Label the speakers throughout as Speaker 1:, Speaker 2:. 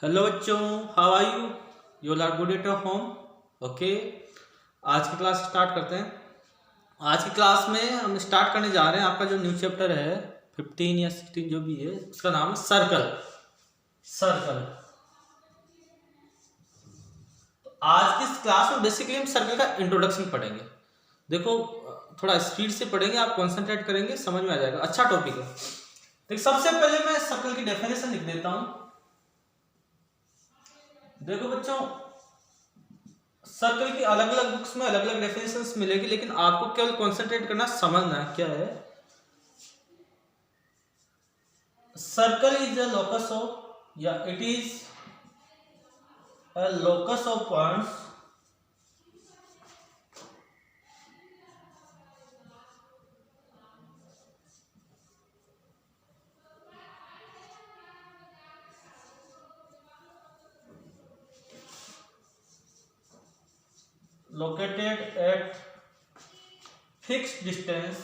Speaker 1: Hello बच्चों, how are you? You are good at your home? Okay, आज की class start करते हैं। आज की क्लास में हम स्टार्ट करने जा रहे हैं। आपका जो न्यू चैप्टर है 15 या 16 जो भी है, उसका नाम है सर्कल। सर्कल। तो आज की इस क्लास में बेसिकली हम सर्कल का इंट्रोडक्शन पढ़ेंगे। देखो, थोड़ा स्पीड से पढ़ेंगे, आप कॉन्सेंट्रेट करेंगे, समझ में आ जाएगा। अच्छा टॉपिक है। देखिए, सबसे पहले मैं सर्कल की डेफिनेशन लिख देता हूं। देखो बच्चों, सर्कल की अलग अलग बुक्स में अलग अलग डेफिनेशंस मिलेगी, लेकिन आपको केवल कंसंट्रेट करना, समझना है क्या है। Circle is a locus of, या it is a locus of points located at fixed distance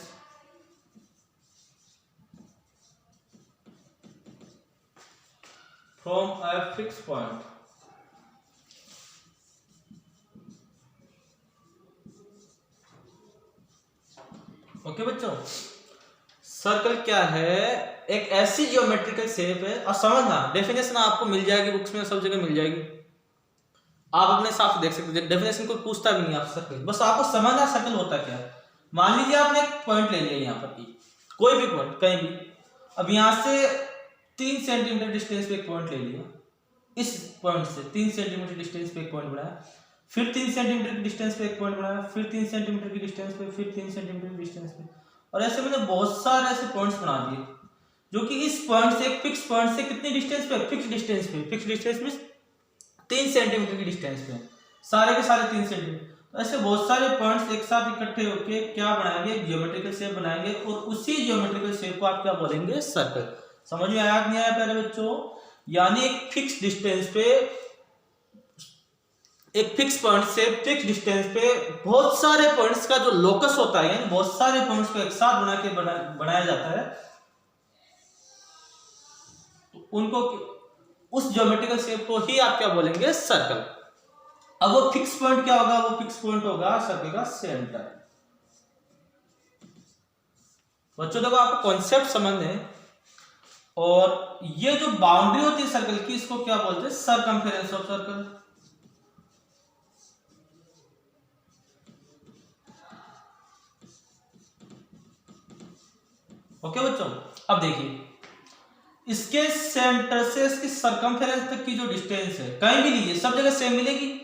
Speaker 1: from a fixed point. Okay बच्चों, सर्कल क्या है? एक ऐसी जियोमेट्रिकल शेप है। और समझना, डेफिनेशन आपको मिल जाएगी बुक्स में, सब जगह मिल जाएगी, आप अपने हिसाब से देख सकते हैं। डेफिनेशन कोई पूछता भी नहीं आपसे सर्कल, बस आपको समझना सर्कल होता क्या है। मान लीजिए आपने एक पॉइंट ले लिया यहाँ पर, कोई भी पॉइंट कहीं भी। अब यहाँ से 3 सेंटीमीटर डिस्टेंस पे एक पॉइंट ले लिया, इस पॉइंट से 3 सेंटीमीटर डिस्टेंस पे एक पॉइंट बनाया, फिर 3 सेंटीमीटर की डिस्टेंस पे एक पॉइंट बनाया, फिर 3 सेंटीमीटर की डिस्टेंस पे, फिर 3 सेंटीमीटर की डिस्टेंस पे, और ऐसे मैंने बहुत सारे ऐसे पॉइंट्स बना दिए जो कि इस पॉइंट से, एक फिक्स पॉइंट से कितनी डिस्टेंस पे, फिक्स डिस्टेंस पे, फिक्स डिस्टेंस में 3 सेंटीमीटर की डिस्टेंस पे, सारे के सारे 3 सेंटीमीटर। तो ऐसे बहुत सारे पॉइंट्स एक साथ इकट्ठे होकर क्या बनाएंगे, जियोमेट्रिकल शेप बनाएंगे, और उसी जियोमेट्रिकल शेप को आप क्या बोलेंगे, सर्कल। समझ में आया नहीं आया पहले बच्चों? यानी एक फिक्स डिस्टेंस पे, एक फिक्स पॉइंट से फिक्स डिस्टेंस पे बहुत सारे पॉइंट्स का जो लोकस होता है, यानी बहुत सारे पॉइंट्स को एक साथ बनाया जाता है, तो उनको, उस ज्योमेट्रिकल शेप को ही आप क्या बोलेंगे, सर्कल। अब वो फिक्स पॉइंट क्या होगा? वो फिक्स पॉइंट होगा सर्कल का सेंटर। बच्चों देखो, आपको कॉन्सेप्ट समझने हैं। और ये जो बाउंड्री होती है सर्कल की, इसको क्या बोलते हैं, सरकमफेरेंस ऑफ सर्कल। ओके बच्चों, अब देखिए, इसके सेंटर से इसकी सरकमफेरेंस तक की जो डिस्टेंस है, कहीं भी लीजिए, सब जगह सेम मिलेगी।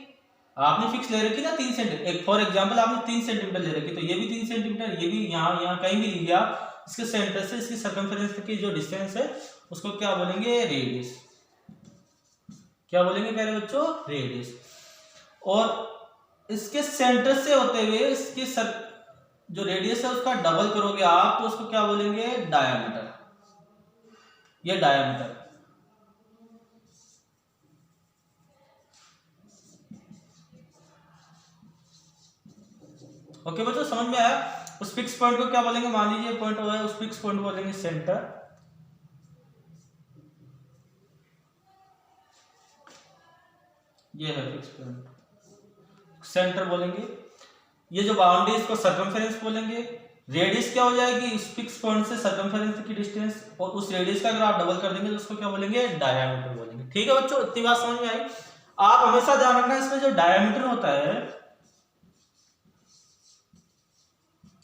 Speaker 1: आपने फिक्स ले रखी ना 3 सेंटीमीटर, एक फॉर एग्जांपल आपने 3 सेंटीमीटर ले रखी, तो ये भी 3 सेंटीमीटर, ये भी यहाँ यहाँ कहीं भी लीजिए आप, इसके सेंटर से इसकी सरकमफेरेंस तक की जो डिस्टेंस है, उसको क्या बोलेंगे, रेडियस। क्या बोलेंगे पहले बच्चों, रेडियस। और इसके सेंटर से होते हुए इसके जो रेडियस है उसका डबल करोगे आप, तो उसको क्या बोलेंगे, डायामीटर। ये डायामीटर। ओके बच्चों, समझ में आया? उस फिक्स पॉइंट को क्या बोलेंगे, मान लीजिए पॉइंट हो है, उस फिक्स पॉइंट को बोलेंगे सेंटर। ये है फिक्स पॉइंट, सेंटर बोलेंगे। ये जो बाउंड्री इसको सरकमफेरेंस बोलेंगे। रेडियस क्या हो जाएगी, उस फिक्स पॉइंट से सरकमफेरेंस की डिस्टेंस, और उस रेडियस का अगर आप डबल कर देंगे तो उसको क्या बोलेंगे, डायामीटर बोलेंगे। ठीक है बच्चों, इतनी बात समझ में आई? आप हमेशा ध्यान रखना, इसमें जो डायामीटर होता है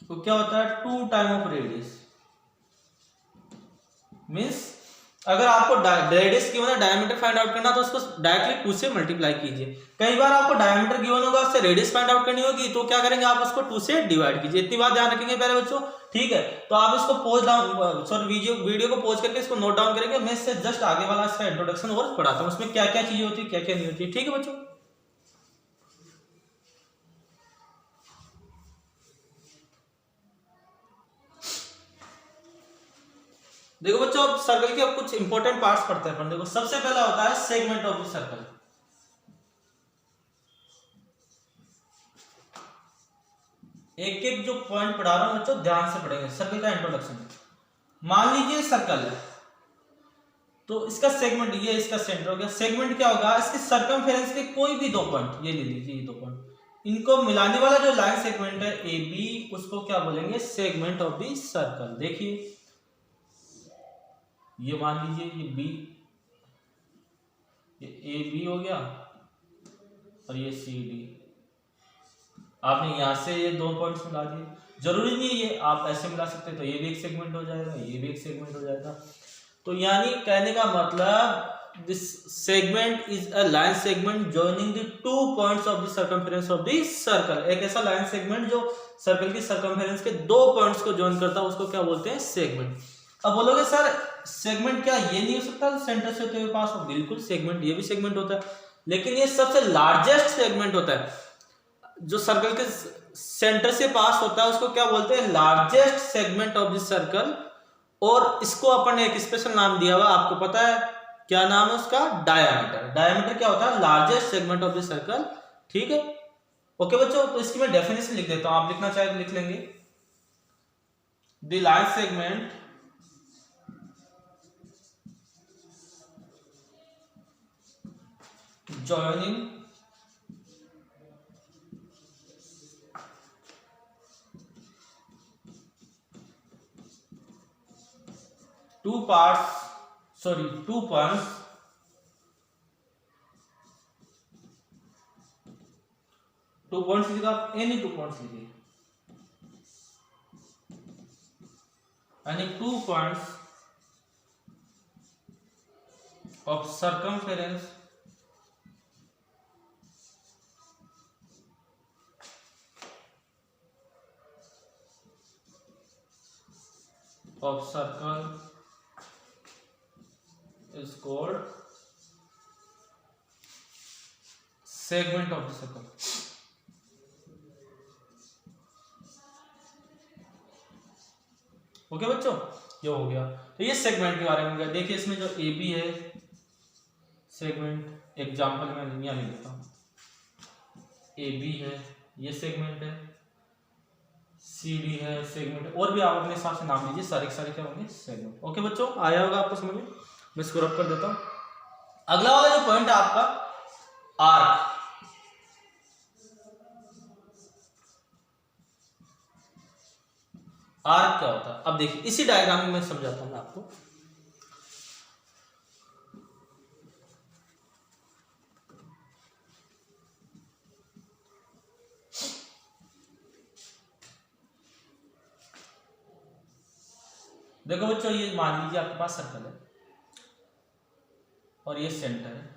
Speaker 1: तो क्या होता है, 2 टाइम ऑफ रेडियस। मींस अगर आपको रेडियस गिवन है, डायमीटर फाइंड आउट करना, तो उसको डायरेक्टली 2 से मल्टीप्लाई कीजिए। कई बार आपको डायमीटर गिवन होगा, उससे रेडियस फाइंड आउट करनी होगी, तो क्या करेंगे आप, उसको 2 से डिवाइड कीजिए। इतनी बात ध्यान रखेंगे पहले बच्चों, ठीक है? तो आप इसको पॉज डाउन, सॉरी वीडियो को पॉज करके इसको नोट डाउन करेंगे। मैं इससे जस्ट आगे वाला इसका इंट्रोडक्शन और पढ़ाता हूँ, उसमें क्या क्या चीजें होती है, क्या क्या नहीं होती है। ठीक है बच्चों? देखो बच्चों, अब सर्कल के अब कुछ इंपॉर्टेंट पार्ट्स पढ़ते हैं अपन। देखो, सबसे पहला होता है सेगमेंट ऑफ द सर्कल। एक एक जो पॉइंट पढ़ा रहा हूं बच्चों, ध्यान से पढ़ेंगे। सर्कल का इंट्रोडक्शन। मान लीजिए सर्कल है, तो इसका सेगमेंट, ये इसका सेंटर हो गया। सेगमेंट क्या होगा, इसकी सरकमफेरेंस के कोई भी 2 पॉइंट, ये ले लीजिए, ये 2 पॉइंट, इनको मिलाने वाला जो लाइन सेगमेंट है ए बी, उसको क्या बोलेंगे, सेगमेंट ऑफ द सर्कल। देखिए ये मान लीजिए ये बी, ये ए बी हो गया और ये सी डी। आपने यहां से ये 2 पॉइंट्स मिला दिए, जरूरी नहीं है ये आप ऐसे मिला सकते, तो ये भी एक सेगमेंट हो जाएगा, ये भी एक सेगमेंट हो जाएगा। तो यानी कहने का मतलब this segment is a line segment joining the 2 points of the circumference of the circle. एक ऐसा लाइन सेगमेंट जो सर्कल की सर्कमफेरेंस के 2 पॉइंट्स को जॉइन करता है, उसको क्या बोलते हैं, सेगमेंट। अब बोलोगे सर सेगमेंट क्या ये नहीं हो सकता सेंटर से होते हुए पास हो? बिल्कुल, सेगमेंट ये भी सेगमेंट होता है, लेकिन ये सबसे लार्जेस्ट सेगमेंट होता है जो सर्कल के सेंटर से पास होता है, उसको क्या बोलते हैं, largest segment of the circle. और इसको अपन ने एक स्पेशल नाम दिया हुआ, आपको पता है क्या नाम है उसका, डायामीटर। डायामीटर क्या होता है, largest segment of the circle. ठीक है, ओके बच्चों, तो इसकी मैं डेफिनेशन लिख देता हूं, आप लिखना चाहे तो लिख लेंगे। The line segment joining two points लिखा, आप एनी 2 पॉइंट्स लिखिए, यानी 2 points of circumference of circle is called segment of the circle। Okay बच्चों, ये हो गया। तो ये सेगमेंट के बारे में हो गया। देखिए इसमें जो ए बी है सेगमेंट, एग्जाम्पल मैं यहाँ लिख देता हूँ, ए बी है ये सेगमेंट है, सी डी है सेगमेंट, और भी आप अपने हिसाब से नाम लीजिए, सारे क्या होंगे, सेगमेंट। ओके बच्चों, आया होगा आपको समझ में, मैं इसको रब कर देता हूं। अगला वाला जो पॉइंट है आपका आर्क। आर्क क्या होता है, अब देखिए इसी डायग्राम में मैं समझाता हूं आपको। देखो बच्चों, ये मान लीजिए आपके पास सर्कल है और ये सेंटर है।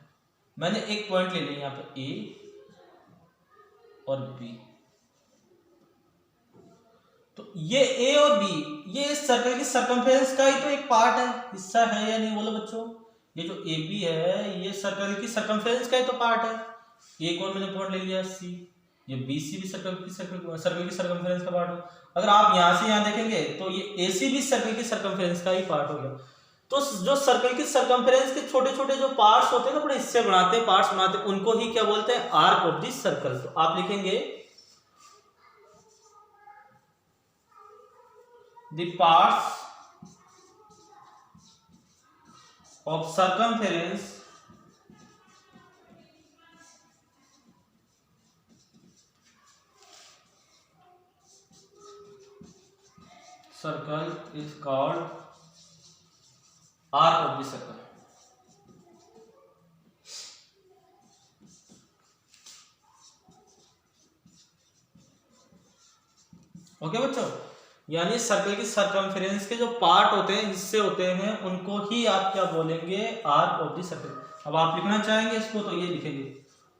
Speaker 1: मैंने एक पॉइंट ले लिया यहाँ पे ए और बी, तो ये ए और बी ये सर्कल की सर्कमफेरेंस का ही तो एक पार्ट है, हिस्सा है या नहीं, बोलो बच्चों। ये जो ए बी है ये सर्कल की सर्कमफेरेंस का ही तो पार्ट है। एक और मैंने पॉइंट ले लिया सी, ये बी सी भी सर्कल की सर्कमफेरेंस का पार्ट हो। अगर आप यहां से यहां देखेंगे तो ये एसी भी सर्कल की सर्कमफेरेंस का ही पार्ट हो गया। तो जो सर्कल की सर्कमफेरेंस के छोटे छोटे जो पार्ट्स होते हैं ना, बड़े हिस्से बनाते हैं, पार्ट्स बनाते हैं, उनको ही क्या बोलते हैं, आर्क ऑफ द सर्कल। तो आप लिखेंगे the parts of circumference circle is called arc of the circle। Okay बच्चों, यानी सर्कल की सर्कमफेरेंस के जो पार्ट होते हैं, हिस्से होते हैं, उनको ही आप क्या बोलेंगे, आर्क ऑफ द सर्कल। अब आप लिखना चाहेंगे इसको तो ये लिखेंगे।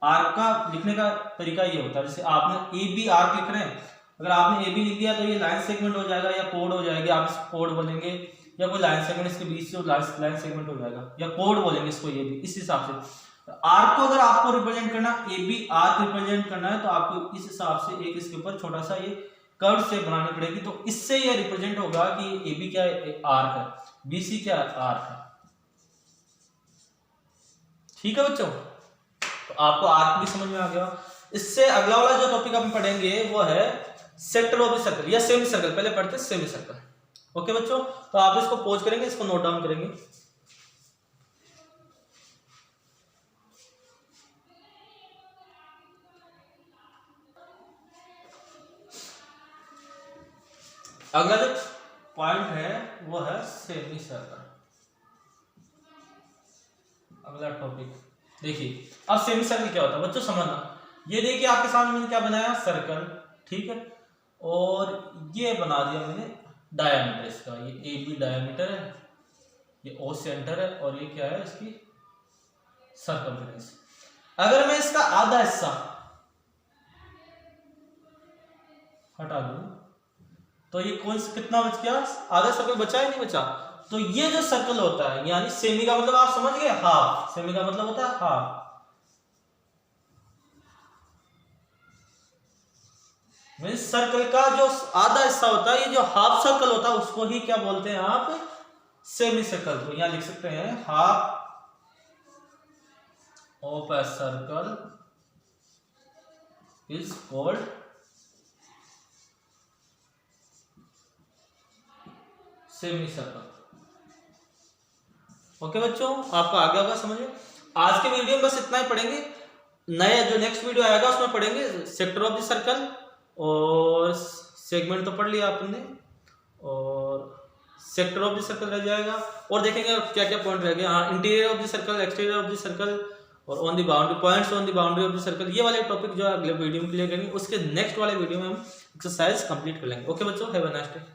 Speaker 1: आर्क का लिखने का तरीका ये होता है, जैसे आपने ए बी आर्क लिख रहे हैं, अगर आपने ए बी लिख दिया तो ये लाइन सेगमेंट हो जाएगा या कोड हो जाएगी, आप इसको कोड बोलेंगे, या कोई लाइन सेगमेंट इसके बीच से लाइन सेगमेंट हो जाएगा, या कोड बोलेंगे इसको, ये भी इस हिसाब से। आर्क को अगर आपको रिप्रेजेंट करना, ए बी आर्क रिप्रेजेंट करना है, तो आपको इस हिसाब से एक इसके ऊपर छोटा सा ये कर्व से बनानी पड़ेगी, तो इससे ये रिप्रेजेंट होगा कि ए बी क्या आर्क है, बी सी क्या आर्क है। ठीक है बच्चों, तो आपको आर्क भी समझ में आ गया। इससे अगला वाला जो टॉपिक हम पढ़ेंगे वो है सेक्टर ऑफ द सर्कल या सेमी सर्कल। पहले पढ़ते हैं सेमी सर्कल। ओके बच्चों, तो आप इसको पॉज करेंगे, इसको नोट डाउन करेंगे। अगला जो पॉइंट है वो है सेमी सर्कल। अगला टॉपिक देखिए, अब सेमी सर्कल क्या होता है बच्चों समझना। ये देखिए आपके सामने मैंने क्या बनाया, सर्कल, ठीक है, और ये बना दिया मैंने डायमीटर इसका, ये ए बी डायमीटर है, ये ओ सेंटर है, और ये क्या है इसकी सर्कमफ्रेंस। अगर मैं इसका आधा हिस्सा हटा दूं तो ये कौन सा कितना बच गया, आधा सर्कल बचा है नहीं बचा। तो ये जो सर्कल होता है यानी सेमी का मतलब आप समझ गए, हाफ, सेमी का मतलब होता है हाफ। मीन्स सर्कल का जो आधा हिस्सा होता है, ये जो हाफ सर्कल होता है उसको ही क्या बोलते हैं आप, सेमी सर्कल। तो यहां लिख सकते हैं half of a circle is called semi circle. Okay बच्चों, आपको आगे होगा समझ में। आज के वीडियो में बस इतना ही पढ़ेंगे। नया जो नेक्स्ट वीडियो आएगा उसमें पढ़ेंगे सेक्टर ऑफ द सर्कल, और सेगमेंट तो पढ़ लिया आपने, और सेक्टर ऑफ द सर्कल रह जाएगा, और देखेंगे क्या क्या पॉइंट रह गया। हाँ, interior of the circle, exterior of the circle, और on the boundary points on the boundary of the circle. ये वाले टॉपिक जो अगले वीडियो में क्लियर करेंगे, उसके नेक्स्ट वाले वीडियो में हम एक्सरसाइज कंप्लीट कर लेंगे। ओके बच्चों, हैव अ नाइस डे।